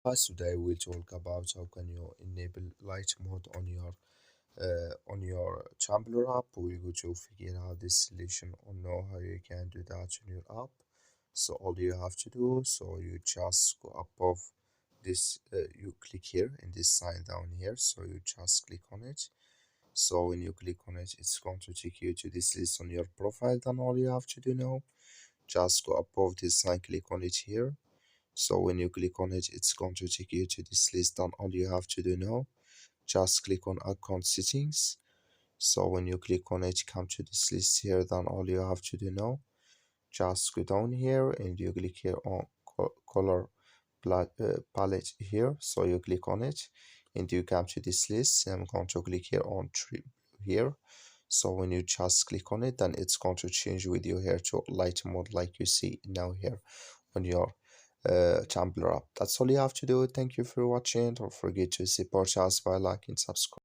Today we'll talk about how can you enable light mode on your Tumblr app. We're going to figure out this solution or know how you can do that on your app. So all you have to do, so you just go above this, you click here in this sign down here. So you just click on it. So when you click on it, it's going to take you to this list on your profile. Then all you have to do now, just go above this sign, click on it here. So when you click on it, it's going to take you to this list. And all you have to do now, just click on account settings. So when you click on it, come to this list here. Then all you have to do now, just go down here and you click here on color palette here. So you click on it and you come to this list. I'm going to click here on tree here. So when you just click on it, then it's going to change with you here to light mode like you see now here on your Tumblr app. That's all you have to do. Thank you for watching. Don't forget to support us by liking, subscribe.